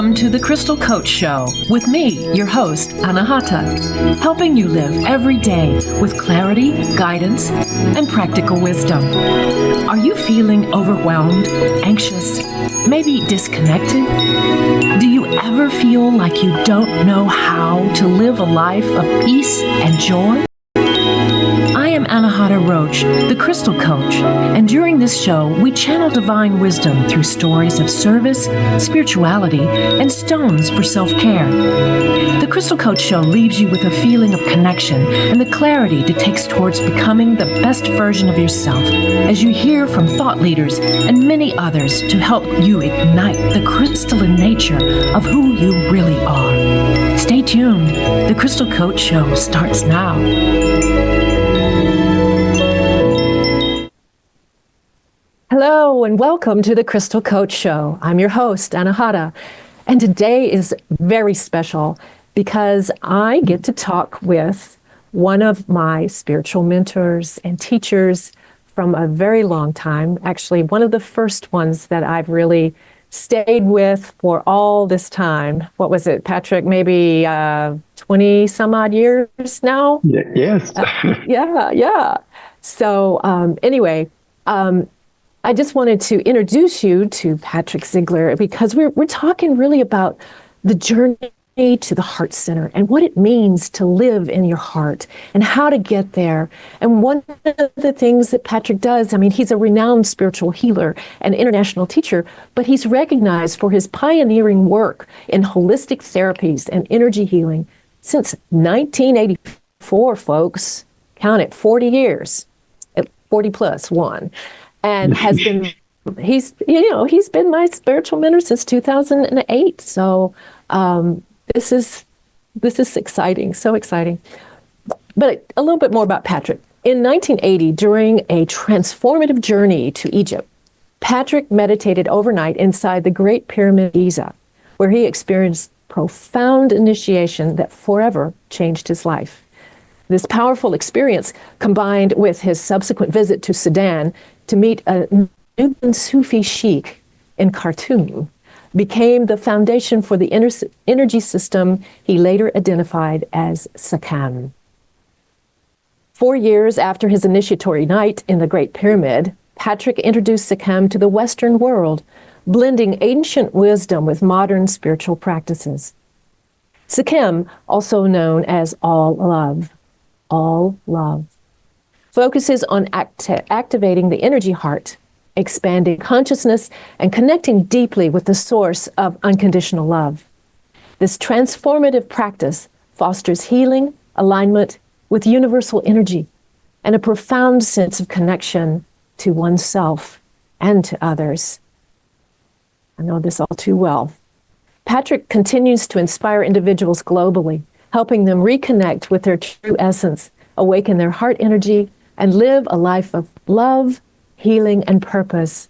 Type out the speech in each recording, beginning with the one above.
Welcome to the Crystal Coach Show with me, your host, Anahata, helping you live every day with clarity, guidance, and practical wisdom. Are you feeling overwhelmed, anxious, maybe disconnected? Do you ever feel like you don't know how to live a life of peace and joy? I am Anahata Roach, the Crystal Coach, and during this show, we channel divine wisdom through stories of service, spirituality, and stones for self-care. The Crystal Coach Show leaves you with a feeling of connection and the clarity that takes towards becoming the best version of yourself as you hear from thought leaders and many others to help you ignite the crystalline nature of who you really are. Stay tuned. The Crystal Coach Show starts now. Hello and welcome to the Crystal Coach Show. I'm your host, Anahata, and today is very special because I get to talk with one of my spiritual mentors and teachers from a very long time, actually one of the first ones that I've really stayed with for all this time. What was it, Patrick? Maybe 20 some odd years now? Yes. Yeah. So anyway, I just wanted to introduce you to Patrick Sekhem because we're talking really about the journey to the heart center and what it means to live in your heart and how to get there. And one of the things that Patrick does, I mean, he's a renowned spiritual healer and international teacher, but he's recognized for his pioneering work in holistic therapies and energy healing since 1984, folks. Count it, 40 years, 40 plus one. And has been, he's been my spiritual mentor since 2008. So this is exciting, so exciting. But a little bit more about Patrick. In 1980, during a transformative journey to Egypt, Patrick meditated overnight inside the Great Pyramid of Giza, where he experienced profound initiation that forever changed his life. This powerful experience, combined with his subsequent visit to Sudan to meet a Nubian Sufi sheikh in Khartoum, became the foundation for the energy system he later identified as Sekhem. 4 years after his initiatory night in the Great Pyramid, Patrick introduced Sekhem to the Western world, blending ancient wisdom with modern spiritual practices. Sekhem, also known as all love, focuses on activating the energy heart, expanding consciousness, and connecting deeply with the source of unconditional love. This transformative practice fosters healing, alignment with universal energy, and a profound sense of connection to oneself and to others. I know this all too well. Patrick continues to inspire individuals globally, helping them reconnect with their true essence, awaken their heart energy, and live a life of love, healing, and purpose.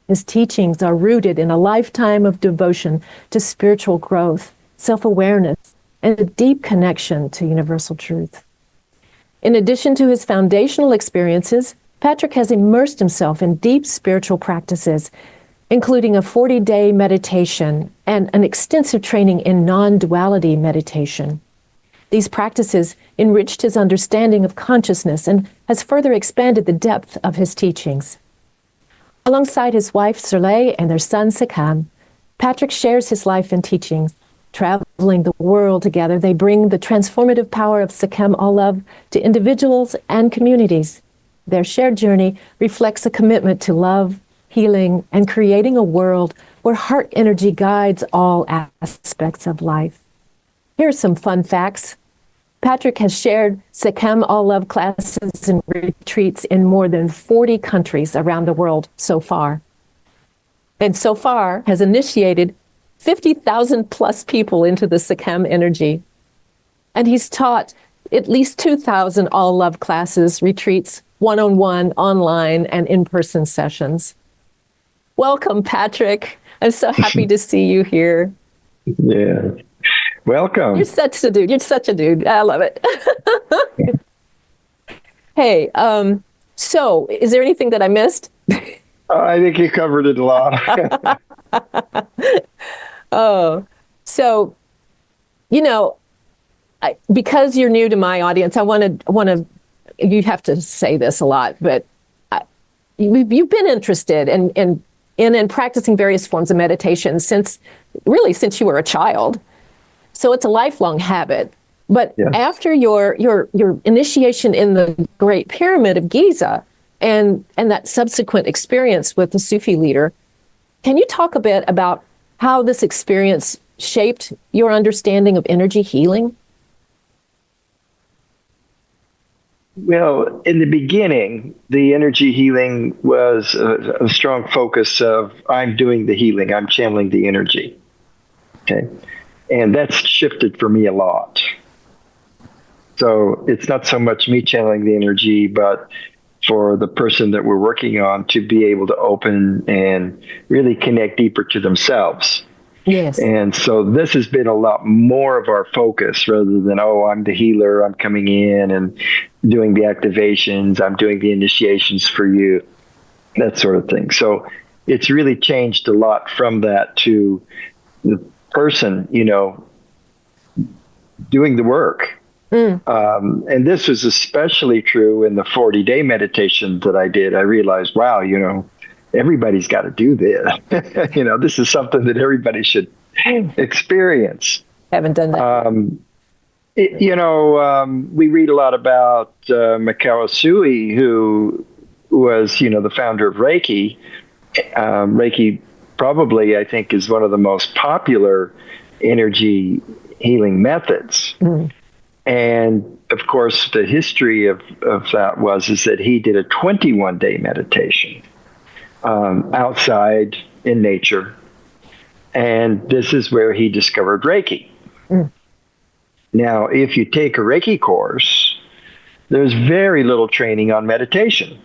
His teachings are rooted in a lifetime of devotion to spiritual growth, self-awareness, and a deep connection to universal truth. In addition to his foundational experiences, Patrick has immersed himself in deep spiritual practices, including a 40-day meditation and an extensive training in non-duality meditation. These practices enriched his understanding of consciousness and has further expanded the depth of his teachings. Alongside his wife, Soleil, and their son, Sekhem, Patrick shares his life and teachings. Traveling the world together, they bring the transformative power of Sekhem all love to individuals and communities. Their shared journey reflects a commitment to love, healing, and creating a world where heart energy guides all aspects of life. Here are some fun facts. Patrick has shared Sekhem All Love classes and retreats in more than 40 countries around the world so far. And so far has initiated 50,000 plus people into the Sekhem energy. And he's taught at least 2,000 All Love classes, retreats, one-on-one, online, and in-person sessions. Welcome, Patrick. I'm so happy to see you here. Yeah. Welcome. You're such a dude. You're such a dude. I love it. Hey, so is there anything that I missed? I think you covered it a lot. Oh, So, you know, because you're new to my audience, I want to, you have to say this a lot, but you've been interested in practicing various forms of meditation since you were a child. So it's a lifelong habit. But Yes. after your initiation in the Great Pyramid of Giza and that subsequent experience with the Sufi leader, can you talk a bit about how this experience shaped your understanding of energy healing? Well, in the beginning, the energy healing was a strong focus of I'm doing the healing, I'm channeling the energy. Okay. And that's shifted for me a lot. So it's not so much me channeling the energy, but for the person that we're working on to be able to open and really connect deeper to themselves. Yes. And so this has been a lot more of our focus rather than, oh, I'm the healer, I'm coming in and doing the activations, I'm doing the initiations for you, that sort of thing. So it's really changed a lot from that to the person, doing the work. And this was especially true in the 40-day meditation that I did. I realized, wow, everybody's got to do this. This is something that everybody should experience. Haven't done that. We read a lot about Mikao Usui, who was, the founder of Reiki. Reiki probably, I think, is one of the most popular energy healing methods. And of course, the history of that is that he did a 21-day meditation outside in nature. And this is where he discovered Reiki. Now, if you take a Reiki course, there's very little training on meditation.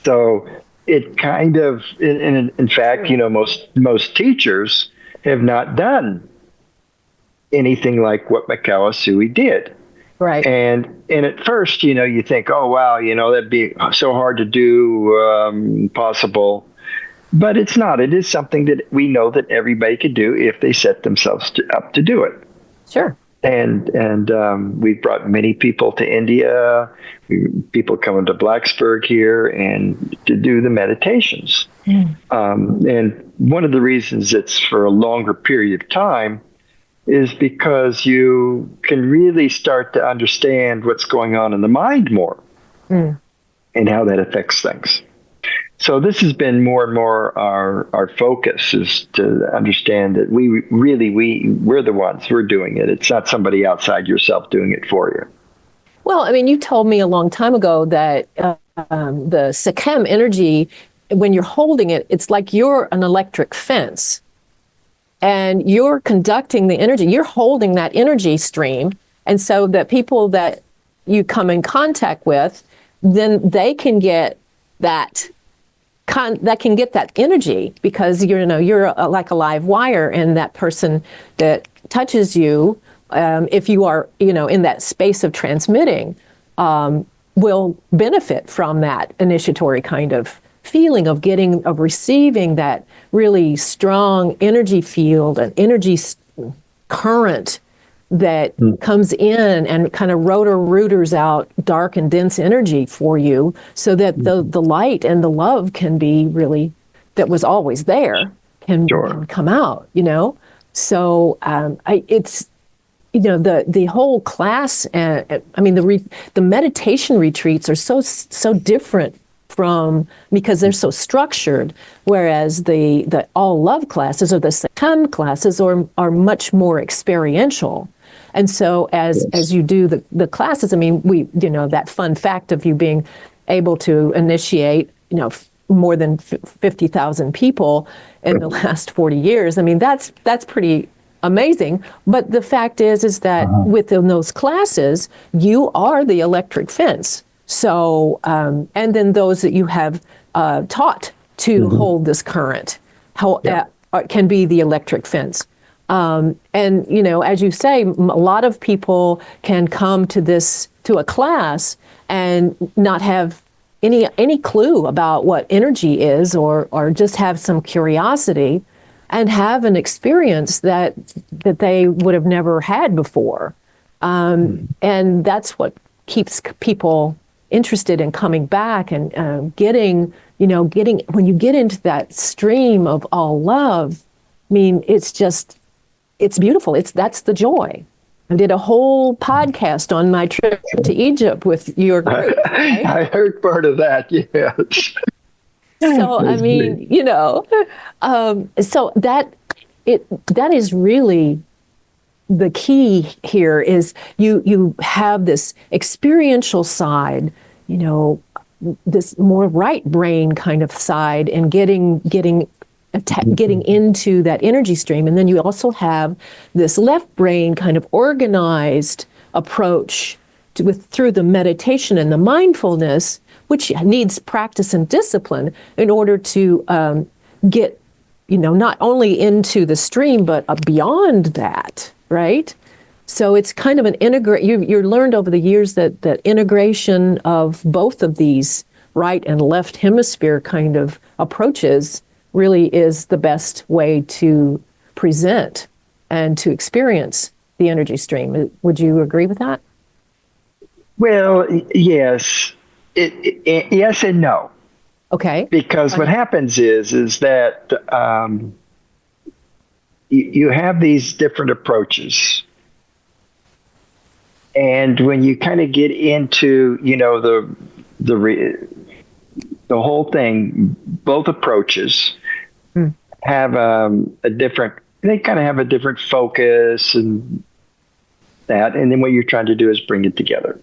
So it kind of, in fact, most teachers have not done anything like what Mikao Usui did. Right. And at first, you think, oh, wow, that'd be so hard to do, impossible. But it's not. It is something that we know that everybody could do if they set themselves up to do it. Sure. And we've brought many people to India, people coming to Blacksburg here and to do the meditations. And one of the reasons it's for a longer period of time is because you can really start to understand what's going on in the mind more and how that affects things. So this has been more and more our focus, is to understand that we're the ones who are doing it. It's not somebody outside yourself doing it for you. Well, I mean, you told me a long time ago that the Sekhem energy, when you're holding it, it's like you're an electric fence. And you're conducting the energy, you're holding that energy stream. And so that people that you come in contact with, then they can get that energy, because you're like a live wire, and that person that touches you, if you are, in that space of transmitting, will benefit from that initiatory kind of feeling of receiving that really strong energy field and energy current that comes in and kind of rooters out dark and dense energy for you, so that the light and the love can be really, that was always there, can come out, So it's, the whole class, the meditation retreats are so different because they're so structured, whereas the all love classes or the Sekhem classes are much more experiential. And so as you do the classes, that fun fact of you being able to initiate, more than 50,000 people in the last 40 years, that's pretty amazing. But the fact is that within those classes, you are the electric fence. So, and then those that you have taught to hold this current can be the electric fence. And, as you say, a lot of people can come to a class and not have any clue about what energy is, or just have some curiosity. and have an experience that they would have never had before. And that's what keeps people interested in coming back and getting, when you get into that stream of all love, I mean, it's beautiful. That's the joy. I did a whole podcast on my trip to Egypt with your group. Right? I heard part of that, yes. So, I mean, so that is really the key here is you have this experiential side, this more right brain kind of side, and getting into that energy stream. And then you also have this left brain kind of organized approach through the meditation and the mindfulness, which needs practice and discipline in order to get, not only into the stream, but beyond that, right? So it's kind of an you learned over the years that integration of both of these right and left hemisphere kind of approaches really is the best way to present and to experience the energy stream. Would you agree with that? Well, yes. Yes and no. Okay. Because what happens is that you have these different approaches. And when you kind of get into, the whole thing, both approaches have they kind of have a different focus and that. And then what you're trying to do is bring it together.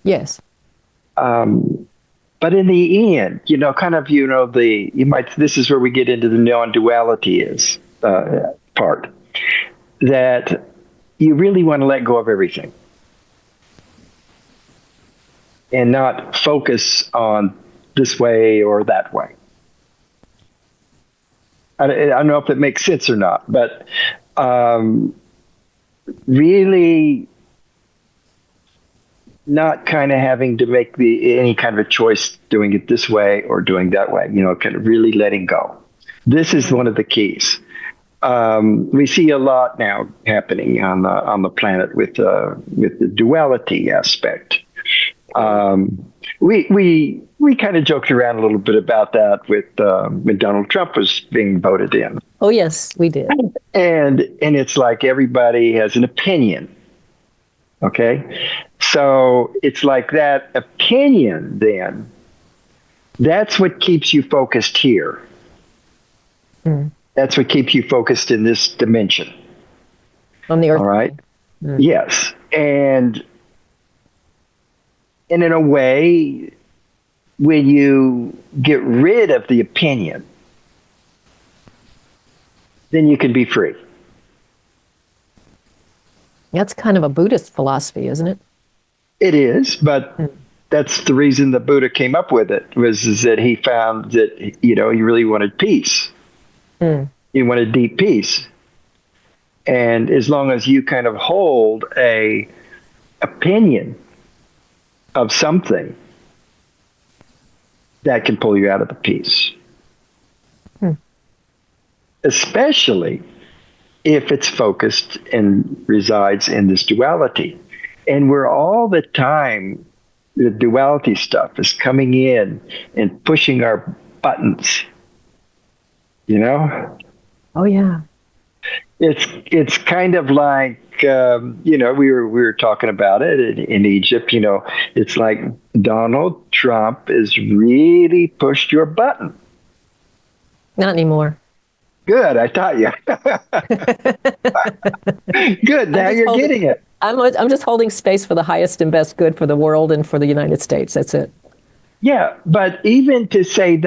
Yes. But in the end, this is where we get into the non-duality part, that you really want to let go of everything and not focus on this way or that way. I don't know if it makes sense or not, but really not kind of having to make any kind of a choice doing it this way or doing that way, kind of really letting go. This is one of the keys. We see a lot now happening on the planet with the duality aspect. We kind of joked around a little bit about that with when Donald Trump was being voted in. Oh yes, we did. And it's like everybody has an opinion. Okay, so it's like that opinion. Then that's what keeps you focused here. That's what keeps you focused in this dimension. On the earth. All right. Yes, and in a way, when you get rid of the opinion, then you can be free. That's kind of a Buddhist philosophy, isn't it? It is, but that's the reason the Buddha came up with it, is that he found that, he really wanted peace. He wanted deep peace. And as long as you kind of hold a opinion of something, that can pull you out of the peace. Especially if it's focused and resides in this duality. And where all the time the duality stuff is coming in and pushing our buttons, Oh yeah. It's kind of like, we were talking about it in Egypt, it's like Donald Trump has really pushed your button. Not anymore. Good, I taught you. Good, now you're getting it. I'm just holding space for the highest and best good for the world and for the United States. That's it. Yeah, but even to say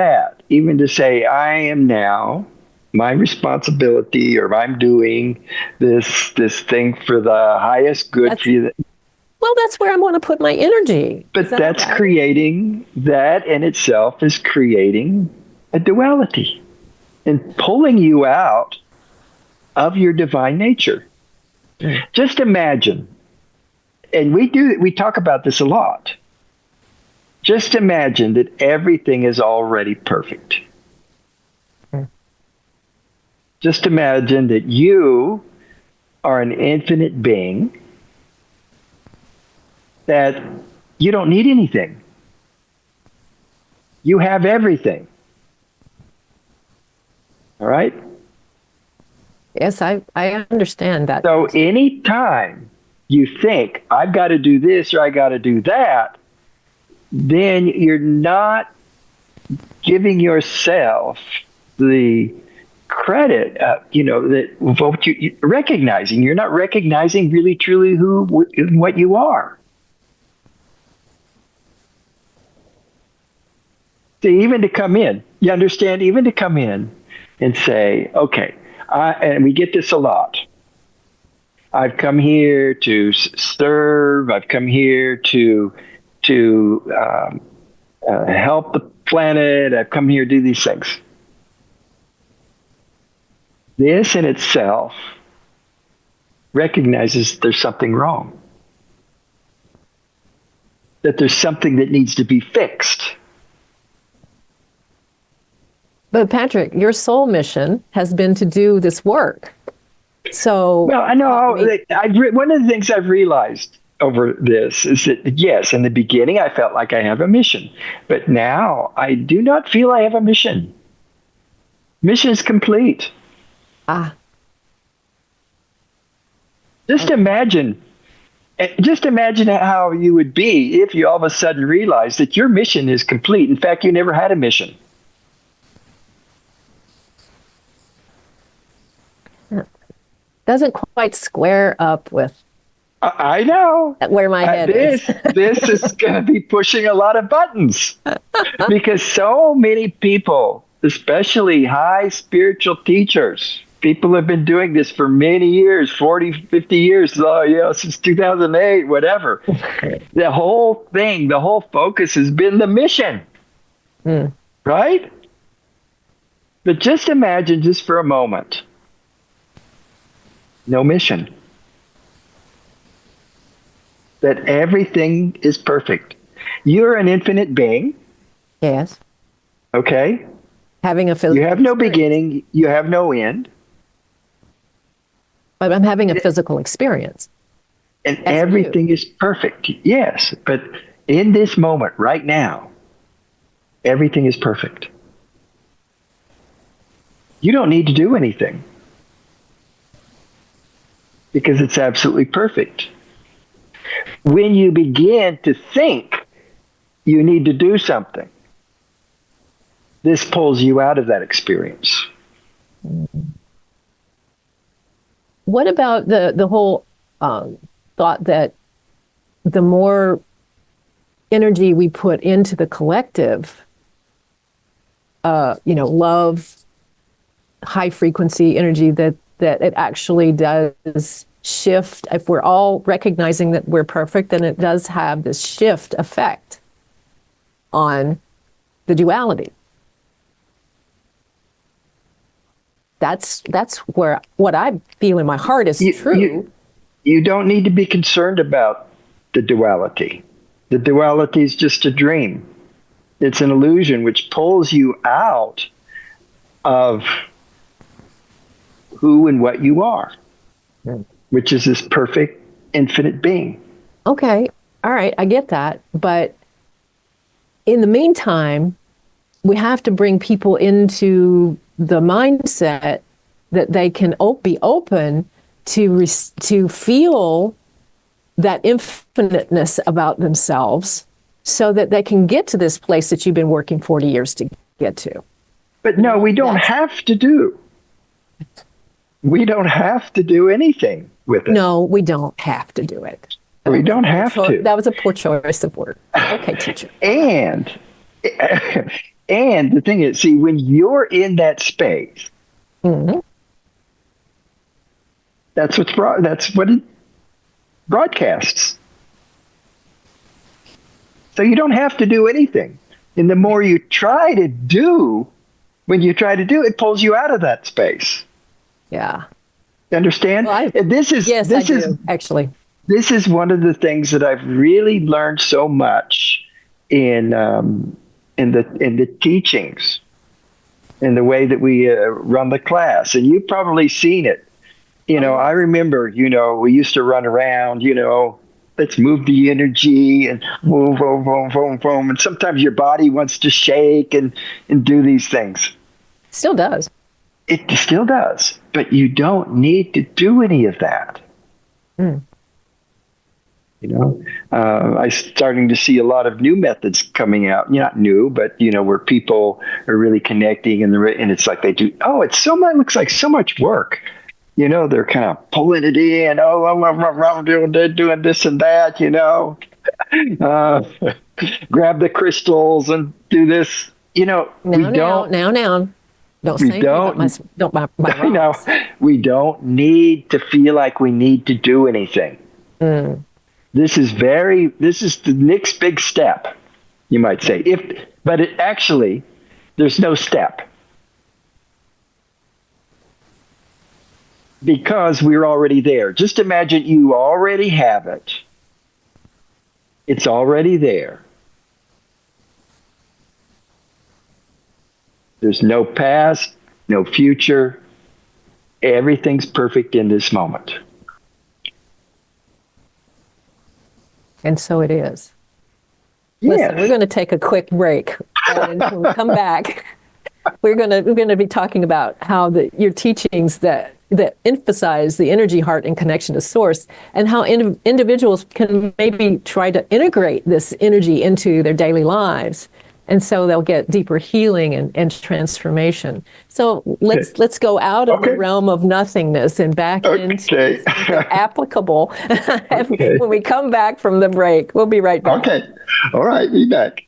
I am now my responsibility, or I'm doing this thing for the highest good for you. Well, that's where I want to put my energy. But that's creating, that in itself is creating a duality and pulling you out of your divine nature. Just imagine, and we talk about this a lot. Just imagine that everything is already perfect. Just imagine that you are an infinite being, that you don't need anything. You have everything. All right? Yes, I understand that. So anytime you think, I've got to do this or I got to do that, then you're not giving yourself the credit, that what you recognizing. You're not recognizing really, truly what you are. See, even to come in, you understand, even to come in and say, okay, and we get this a lot. I've come here to serve. I've come here to help the planet. I've come here to do these things. This in itself recognizes there's something wrong, that there's something that needs to be fixed. But Patrick, your soul mission has been to do this work. So, well, I know one of the things I've realized over this is that, yes, in the beginning, I felt like I have a mission, but now I do not feel I have a mission. Mission is complete. Just imagine how you would be if you all of a sudden realized that your mission is complete. In fact, you never had a mission. Doesn't quite square up with. I know where my head is. This is going to be pushing a lot of buttons, because so many people, especially high spiritual teachers, people have been doing this for many years, 40, 50 years, since 2008, whatever. The whole thing, the whole focus has been the mission, right? But just imagine, just for a moment, no mission. That everything is perfect. You're an infinite being. Yes. Okay? Having a physical You have no experience. beginning. You have no end. But I'm having a physical experience. And everything is perfect. Yes. But in this moment, right now, everything is perfect. You don't need to do anything, because it's absolutely perfect. When you begin to think you need to do something, this pulls you out of that experience. What about the whole thought that the more energy we put into the collective, love, high frequency energy, that it actually does shift? If we're all recognizing that we're perfect, then it does have this shift effect on the duality. That's where what I feel in my heart is true. You don't need to be concerned about the duality. The duality is just a dream. It's an illusion which pulls you out of who and what you are, which is this perfect, infinite being. Okay. All right. I get that. But in the meantime, we have to bring people into the mindset that they can be open to feel that infiniteness about themselves, so that they can get to this place that you've been working 40 years to get to. But no, we don't have to do. We don't have to do anything with it. No, we don't have to do it. We don't have to. That was a poor choice of word. Okay, teacher. And the thing is, see, when you're in that space, that's what it broadcasts. So you don't have to do anything. And the more you try to do, when you try to do, it pulls you out of that space. Yeah. You understand? Well, I do, actually. This is one of the things that I've really learned so much in the teachings, in the way that we run the class. And you've probably seen it. I remember, we used to run around, let's move the energy and move, boom, boom, boom, boom. And sometimes your body wants to shake and do these things. Still does. It still does. But you don't need to do any of that. I'm starting to see a lot of new methods coming out. Not new, but where people are really connecting, and it's like they do. Oh, it looks like so much work. They're kind of pulling it in. Oh, I'm doing this and that. Grab the crystals and do this. Now. Don't say about my I know. We don't need to feel like we need to do anything. This is the next big step, you might say. But there's no step. Because we're already there. Just imagine you already have it. It's already there. There's no past, no future. Everything's perfect in this moment. And so it is. Yes. Listen, we're going to take a quick break. And when we come back, we're going to be talking about how your teachings that emphasize the energy, heart, and connection to source, and how individuals can maybe try to integrate this energy into their daily lives. And so they'll get deeper healing and transformation. So let's go out of the realm of nothingness and back into something applicable. When we come back from the break, we'll be right back. Okay. All right. Be back.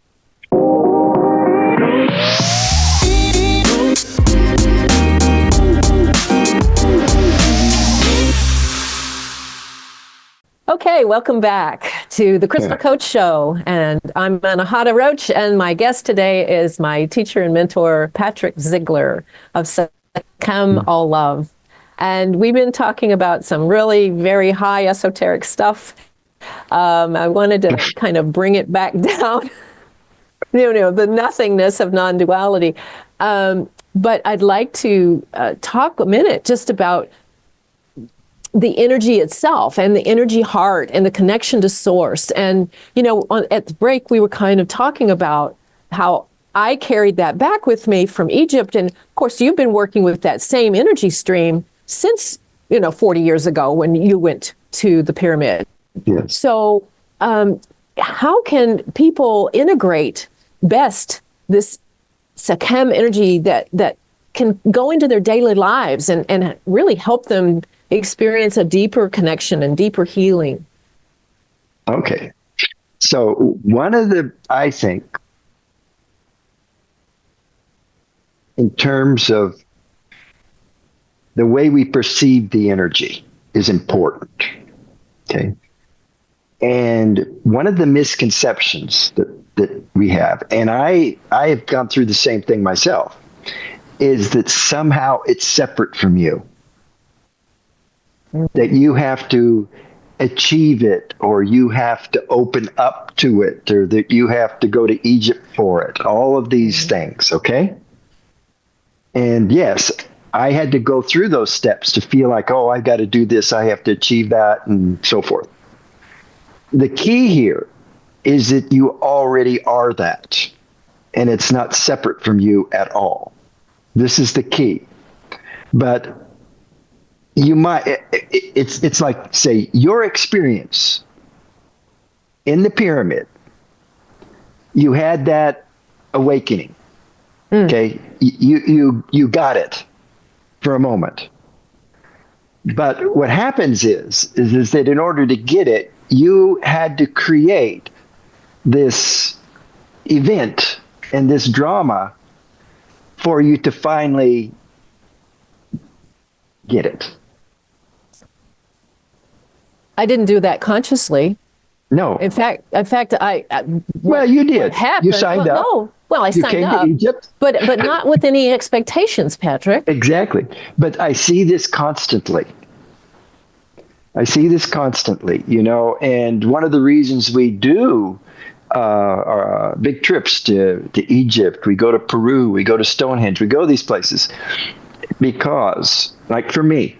Okay, welcome back to the Crystal Coach Show, and I'm Anahata Roach, and my guest today is my teacher and mentor, Patrick Sekhem of Sekhem Love. And we've been talking about some really very high esoteric stuff. I wanted to kind of bring it back down, the nothingness of non-duality. But I'd like to talk a minute just about the energy itself and the energy heart and the connection to source. And, at the break, we were kind of talking about how I carried that back with me from Egypt. And of course, you've been working with that same energy stream since, 40 years ago when you went to the pyramid. Yes. So how can people integrate best this Sekhem energy that can go into their daily lives and really help them experience a deeper connection and deeper healing? Okay. So one of I think, in terms of the way we perceive the energy is important. Okay. And one of the misconceptions that we have, and I have gone through the same thing myself, is that somehow it's separate from you. That you have to achieve it, or you have to open up to it, or that you have to go to Egypt for it. All of these things, okay? And yes, I had to go through those steps to feel like, oh, I've got to do this, I have to achieve that, and so forth. The key here is that you already are that, and it's not separate from you at all. This is the key. But you might, it's like, say, your experience in the pyramid, you had that awakening. Okay, you got it for a moment. But what happens is that in order to get it, you had to create this event and this drama for you to finally get it. I didn't do that consciously. No. In fact, well, you did. Happened, you signed up. No. Well, I signed up, to Egypt. but not with any expectations, Patrick. Exactly. But I see this constantly. And one of the reasons we do big trips to Egypt. We go to Peru. We go to Stonehenge. We go to these places because, like for me,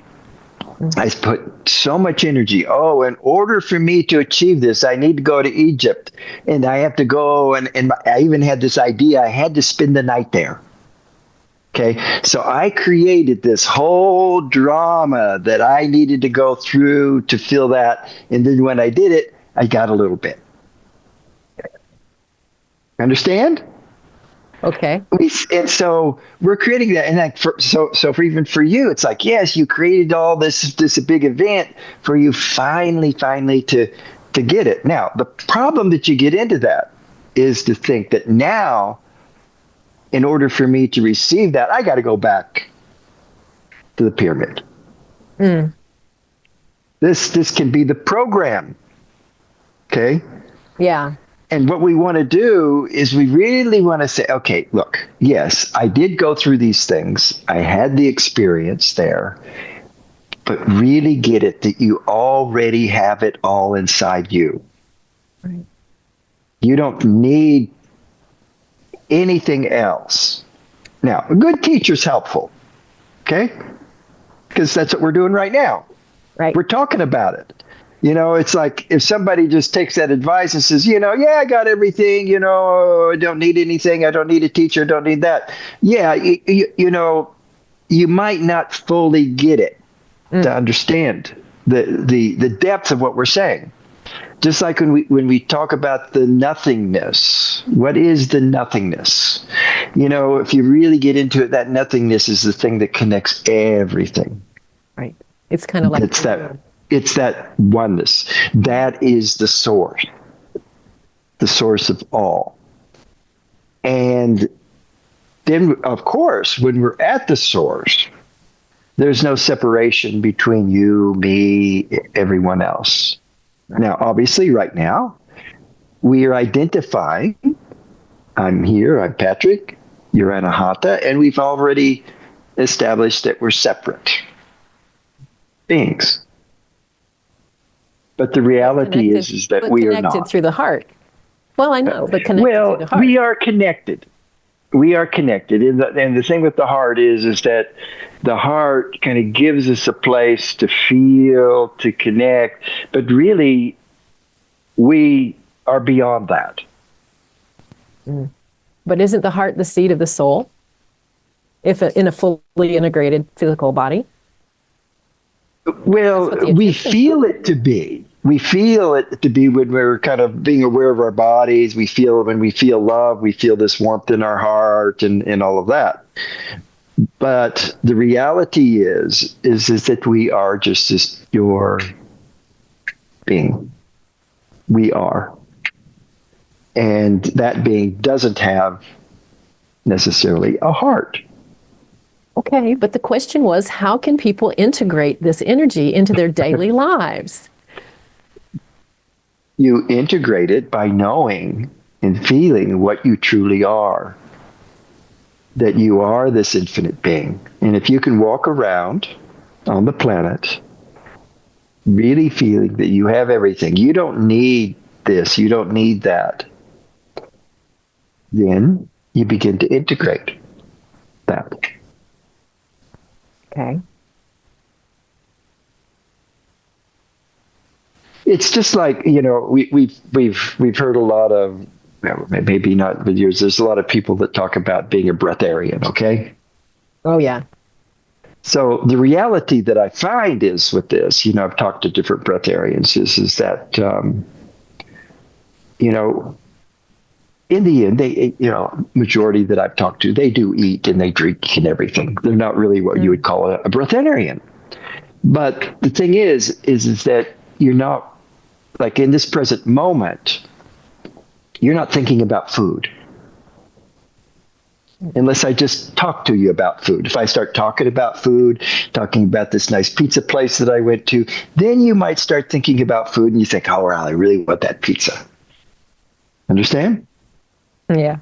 I put so much energy. Oh, in order for me to achieve this, I need to go to Egypt. And I have to go. And I even had this idea. I had to spend the night there. Okay. So I created this whole drama that I needed to go through to feel that. And then when I did it, I got a little bit. Understand? Okay. And so we're creating that, and so for even for you, it's like, yes, you created all this big event for you finally to get it. Now, the problem that you get into that is to think that now, in order for me to receive that, I got to go back to the pyramid. This can be the program. Okay? Yeah. And what we want to do is we really want to say, okay, look, yes, I did go through these things. I had the experience there, but really get it that you already have it all inside you. Right. You don't need anything else. Now, a good teacher's helpful, okay? Because that's what we're doing right now. Right. We're talking about it. You know, it's like if somebody just takes that advice and says, yeah, I got everything, I don't need anything. I don't need a teacher. I don't need that. Yeah, you might not fully get it to understand the depth of what we're saying. Just like when we talk about the nothingness, what is the nothingness? If you really get into it, that nothingness is the thing that connects everything. Right. It's kind of like It's that oneness. That is the source of all. And then, of course, when we're at the source, there's no separation between you, me, everyone else. Now, obviously, right now, we are identifying, I'm here, I'm Patrick, you're Anahata, and we've already established that we're separate beings. But the reality is that we are not. Connected through the heart. Well, I know, but connected through the heart. We are connected. We are connected. And the thing with the heart is that the heart kind of gives us a place to feel, to connect. But really, we are beyond that. But isn't the heart the seat of the soul? In a fully integrated physical body? Well, we feel it to be. We feel it to be when we're kind of being aware of our bodies. We feel when we feel love, we feel this warmth in our heart and all of that. But the reality is that we are just this pure being. We are. And that being doesn't have necessarily a heart. Okay, but the question was, how can people integrate this energy into their daily lives? You integrate it by knowing and feeling what you truly are. That you are this infinite being. And if you can walk around on the planet really feeling that you have everything, you don't need this, you don't need that, then you begin to integrate that. Okay. It's just like, we've heard a lot of, maybe not with yours, there's a lot of people that talk about being a breatharian, okay? Oh, yeah. So the reality that I find is with this, I've talked to different breatharians, is that, in the end, they, majority that I've talked to, they do eat and they drink and everything. They're not really what you would call a breatharian. But the thing is that you're not, like in this present moment, you're not thinking about food. Unless I just talk to you about food. If I start talking about food, talking about this nice pizza place that I went to, then you might start thinking about food and you think, oh, wow, I really want that pizza. Understand? Yeah.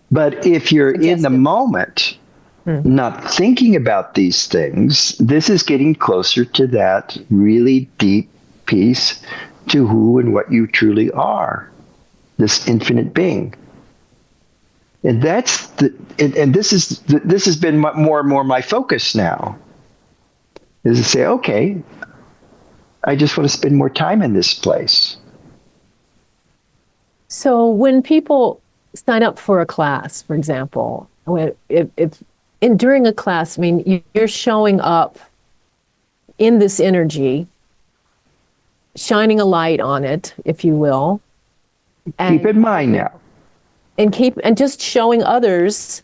But if you're in the moment, not thinking about these things, this is getting closer to that really deep piece to who and what you truly are. this infinite being. And that's this has been more and more my focus now, is to say, okay, I just want to spend more time in this place. So when people sign up for a class, for example, during a class, I mean, you're showing up in this energy, shining a light on it, if you will. Keep in mind now. And just showing others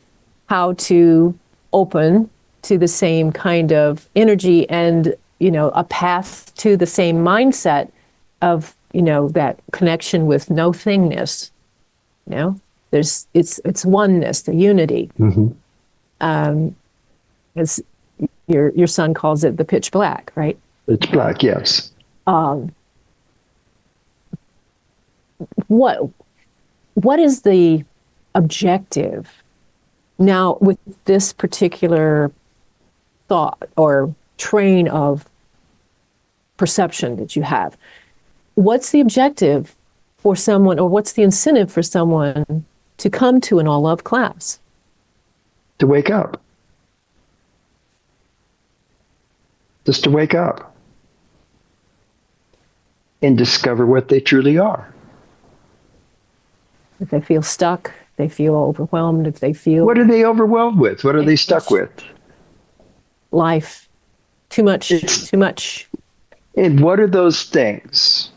how to open to the same kind of energy and, a path to the same mindset of, that connection with no thingness. It's oneness, the unity. Mm-hmm. As your son calls it, the pitch black, right? Pitch black, yes. What is the objective now with this particular thought or train of perception that you have? What's the objective for someone, or what's the incentive for someone to come to an all love class? To wake up. Just to wake up and discover what they truly are. If they feel stuck, they feel overwhelmed, if they feel... What are they overwhelmed with? What are they stuck with? Life. Too much. And what are those things?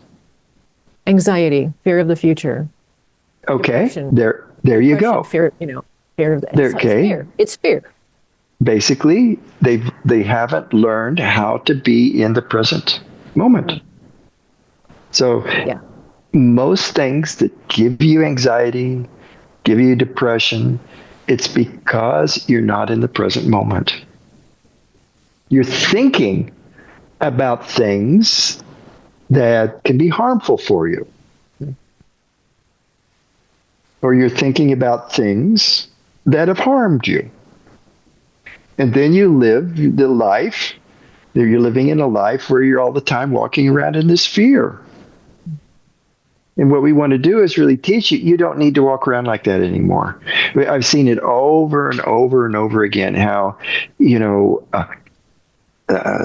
Anxiety, fear of the future. Okay, depression, there you go. Fear, fear of the... Okay. It's fear. Basically, they haven't learned how to be in the present moment. So... yeah. Most things that give you anxiety, give you depression, it's because you're not in the present moment. You're thinking about things that can be harmful for you. Or you're thinking about things that have harmed you. And then you live the life, you're living in a life where you're all the time walking around in this fear. And what we want to do is really teach you don't need to walk around like that anymore. I've seen it over and over and over again, how,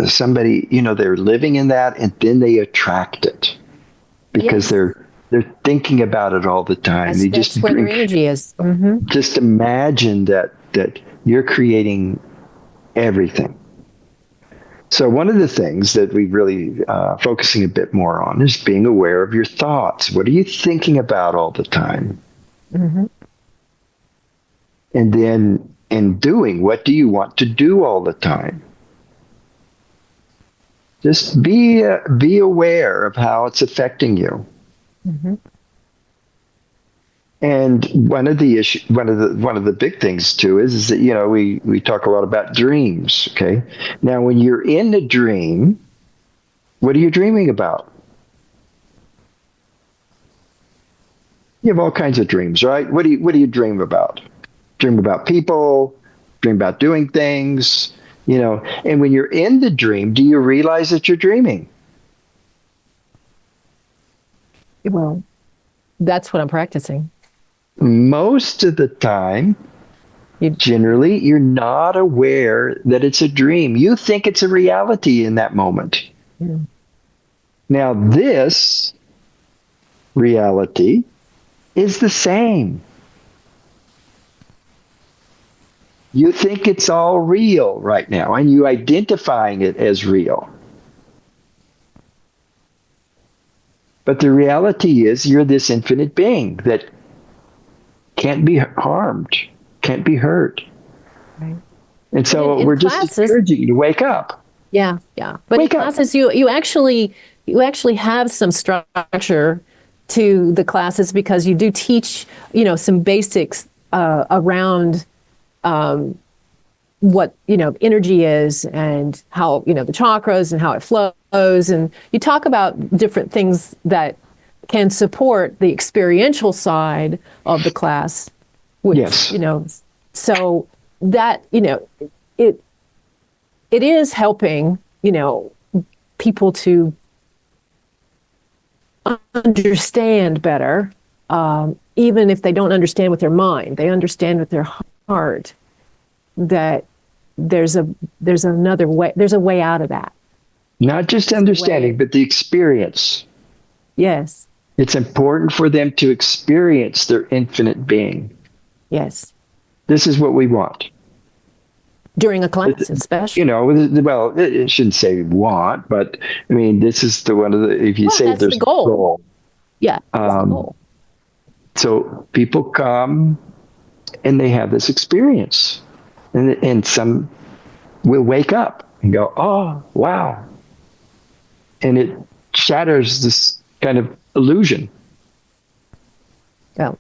somebody, they're living in that and then they attract it because they're thinking about it all the time. That's where their energy is. Mm-hmm. Just imagine that you're creating everything. So one of the things that we really focusing a bit more on is being aware of your thoughts. What are you thinking about all the time? Mm-hmm. And then in doing, what do you want to do all the time? Just be aware of how it's affecting you. Mm-hmm. And one of the big things too is that we talk a lot about dreams. Okay, now when you're in a dream, what are you dreaming about? You have all kinds of dreams, right? What do you dream about? Dream about people, dream about doing things, And when you're in the dream, do you realize that you're dreaming? Well, that's what I'm practicing. Most of the time, generally, you're not aware that it's a dream. You think it's a reality in that moment. Yeah. Now, this reality is the same. You think it's all real right now, and you're identifying it as real. But the reality is you're this infinite being that can't be harmed, can't be hurt. Right. And so we're just encouraging you to wake up. Yeah. But in classes, you actually have some structure to the classes because you do teach, some basics around what, energy is and how, the chakras and how it flows. And you talk about different things that can support the experiential side of the class, which, so that, it is helping, people to understand better even if they don't understand with their mind, they understand with their heart that there's another way, there's a way out of that. Not just understanding, but the experience. Yes. It's important for them to experience their infinite being. Yes. This is what we want. During a class, especially. You know, well, it shouldn't say want, but I mean, this is the one of the, if you say there's the goal. a goal. Yeah, that's the goal. So people come and they have this experience. And some will wake up and go, oh, wow. And it shatters this kind of illusion. Yeah.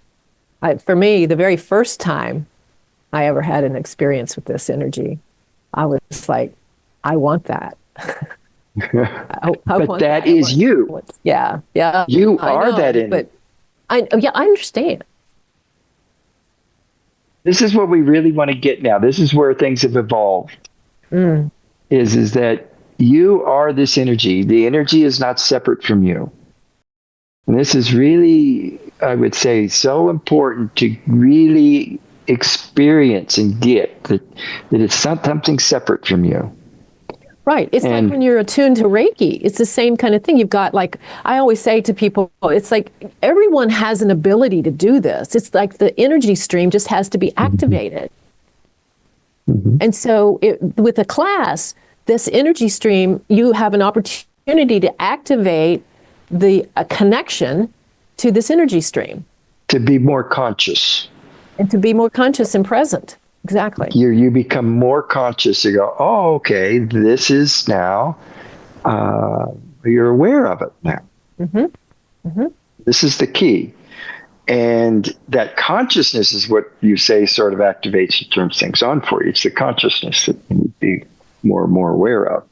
For me, the very first time I ever had an experience with this energy, I was like, I want that. But that is you. Yeah. You are that energy. But I understand. This is what we really want to get now. This is where things have evolved. Is that you are this energy. The energy is not separate from you. And this is really, I would say, so important to really experience and get that it's not something separate from you. Right. It's like when you're attuned to Reiki, it's the same kind of thing. You've got, like, I always say to people, it's like everyone has an ability to do this. It's like the energy stream just has to be activated. And so with a class, this energy stream, you have an opportunity to activate a connection to this energy stream. To be more conscious. And to be more conscious and present. Exactly. You become more conscious. You go, oh, okay, this is now, you're aware of it now. This is the key. And that consciousness is what you say sort of activates and turns things on for you. It's the consciousness that you need to be more and more aware of.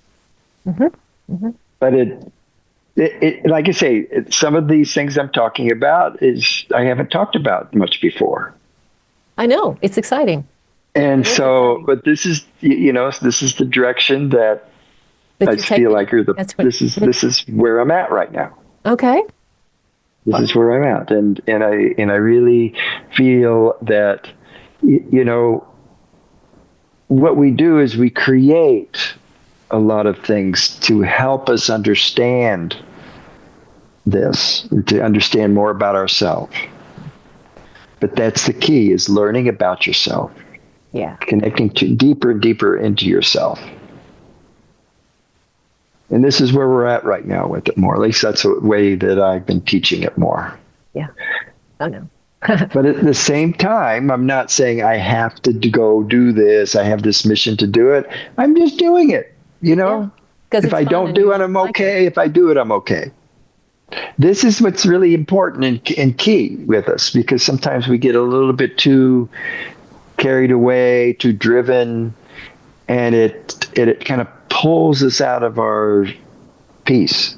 But it, like I say, some of these things I'm talking about I haven't talked about much before. I know, it's exciting. And so, but this is, this is the direction that I feel like this is where I'm at right now. Okay. This is where I'm at. And I really feel that, what we do is we create a lot of things to help us understand this, to understand more about ourselves. But that's the key, is learning about yourself. Yeah. Connecting deeper and deeper into yourself. And this is where we're at right now with it more. At least that's the way that I've been teaching it more. Yeah. I know. But at the same time, I'm not saying I have to go do this. I have this mission to do it. I'm just doing it, Yeah, if I don't do it, I'm okay. If I do it, I'm okay. This is what's really important and key with us, because sometimes we get a little bit too carried away, too driven, and it kind of pulls us out of our peace.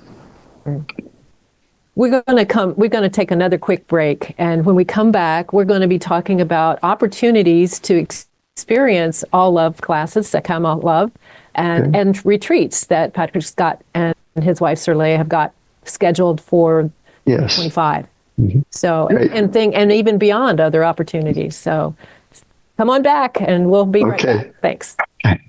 We're going to take another quick break, and when we come back, we're going to be talking about opportunities to experience all love classes, Sekhem All Love, and retreats that Patrick Scott and his wife Sirlea have got scheduled for 2025. So, and even beyond, other opportunities. So come on back, and we'll be right back. Thanks. Okay.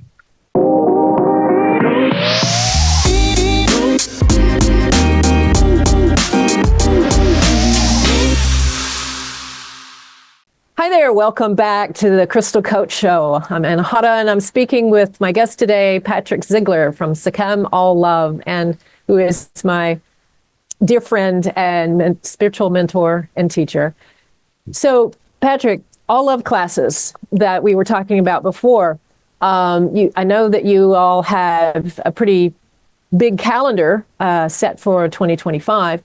Hi there, welcome back to the Crystal Coach Show. I'm Anahata, and I'm speaking with my guest today, Patrick Sekhem from Sekhem All Love, and who is my dear friend and spiritual mentor and teacher. So, Patrick, all love classes that we were talking about before, I know that you all have a pretty big calendar set for 2025.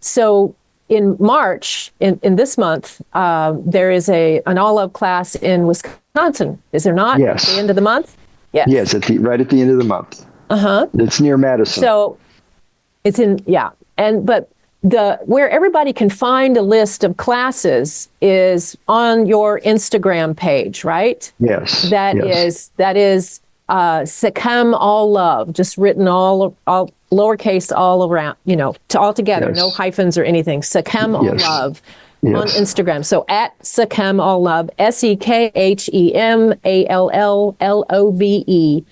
So in March, in this month, there is an all love class in Wisconsin. Is there not? Yes. At the end of the month? Yes. Yes, right at the end of the month. It's near Madison. So it's but where everybody can find a list of classes is on your Instagram page, right? Yes. That is Sekhem All Love, just written all lowercase all around, all together, no hyphens or anything. Sekhem All Love on Instagram. So at Sekhem All Love, SEKHEMALLLOVE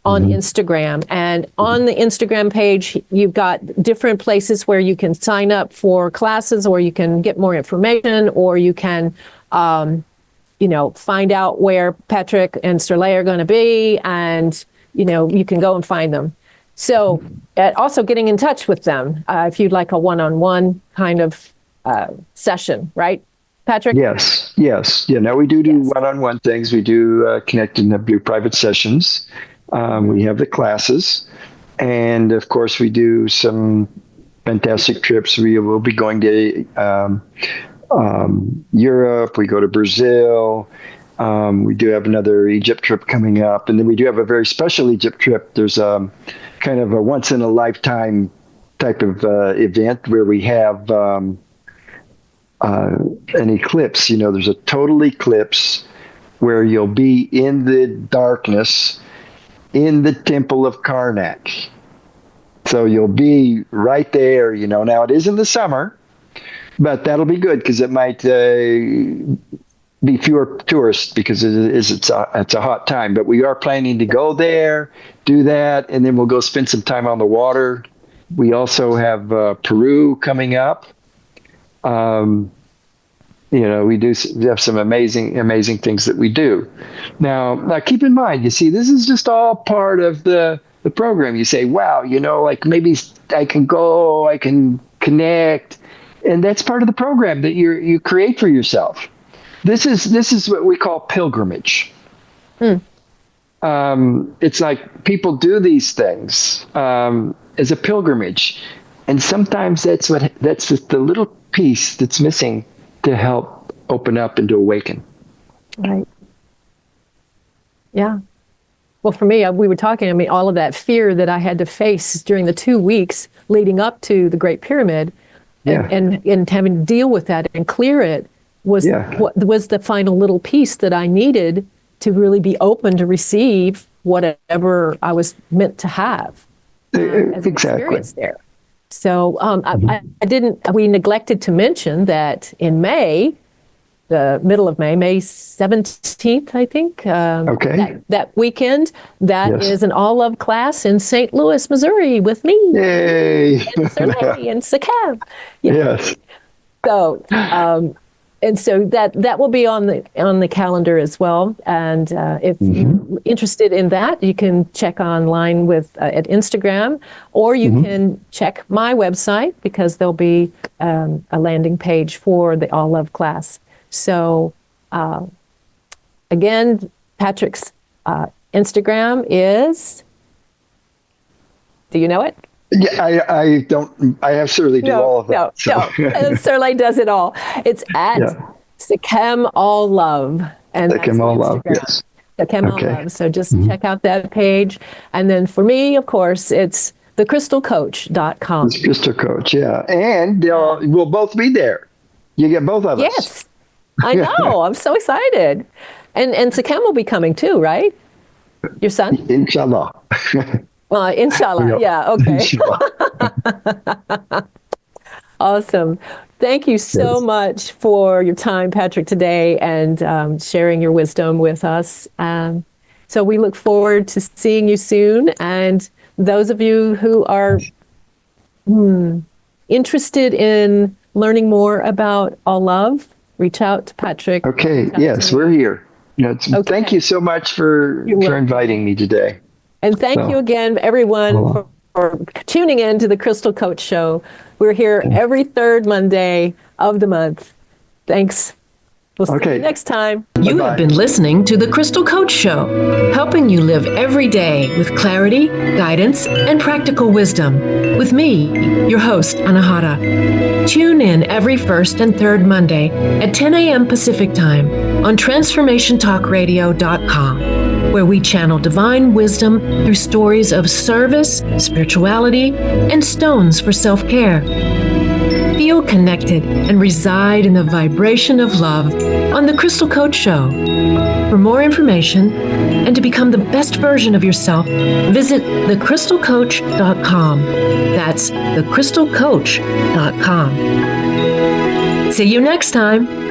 on Instagram. And on the Instagram page, you've got different places where you can sign up for classes, or you can get more information, or you can, find out where Patrick and Serley are going to be, and, you can go and find them. So also getting in touch with them if you'd like a one-on-one kind of session, right, Patrick? Yes. Yeah, we do one-on-one things. We do connect in the Blue private sessions. We have the classes. And, of course, we do some fantastic trips. We will be going to Europe. We go to Brazil. We do have another Egypt trip coming up. And then we do have a very special Egypt trip. There's kind of a once-in-a-lifetime type of event where we have an eclipse. There's a total eclipse where you'll be in the darkness in the temple of Karnak. So you'll be right there, Now, it is in the summer, but that'll be good because it might be fewer tourists because it's a hot time. But we are planning to go there, do that, and then we'll go spend some time on the water. We also have Peru coming up. We have some amazing things that we do. Now keep in mind, this is just all part of the program. You say, wow, maybe I can go, I can connect. And that's part of the program that you create for yourself. This is what we call pilgrimage. It's like people do these things as a pilgrimage. And sometimes that's just the little piece that's missing to help open up and to awaken. Right. Yeah. Well, for me, we were talking, all of that fear that I had to face during the 2 weeks leading up to the Great Pyramid and having to deal with that and clear it was what was the final little piece that I needed to really be open to receive whatever I was meant to have as an experience there. So we neglected to mention that in May, the middle of May 17th, I think, that weekend, is an all love class in St. Louis, Missouri with me. Yay! And Serley and Sekhem. Yes. So, and so that will be on the calendar as well. And if you're interested in that, you can check online at Instagram, or you can check my website because there'll be a landing page for the All Love class. So again, Patrick's Instagram is. Do you know it? Yeah, I don't. I have Serley do all of that. No. Serley does it all. It's at Sekhem All Love, and Sekhem All Love. Yes. Sekhem All Love. So just check out that page, and then for me, of course, it's thecrystalcoach.com. It's Crystal Coach, and we'll both be there. You get both of us. Yes, I know. I'm so excited, and Sekhem will be coming too, right? Your son? Inshallah. Inshallah. Yeah. Okay. Inshallah. Awesome. Thank you so much for your time, Patrick, today, and sharing your wisdom with us. So we look forward to seeing you soon. And those of you who are interested in learning more about All Love, reach out to Patrick. Okay. Yes, we're here. Thank you so much for inviting me today. And thank you again, everyone, for tuning in to the Crystal Coach Show. We're here every third Monday of the month. Thanks. We'll see you next time. You have been listening to The Crystal Coach Show, helping you live every day with clarity, guidance, and practical wisdom. With me, your host, Anahata. Tune in every first and third Monday at 10 a.m. Pacific Time on transformationtalkradio.com, where we channel divine wisdom through stories of service, spirituality, and stones for self-care. Feel connected and reside in the vibration of love on The Crystal Coach Show. For more information and to become the best version of yourself, visit thecrystalcoach.com. That's thecrystalcoach.com. See you next time.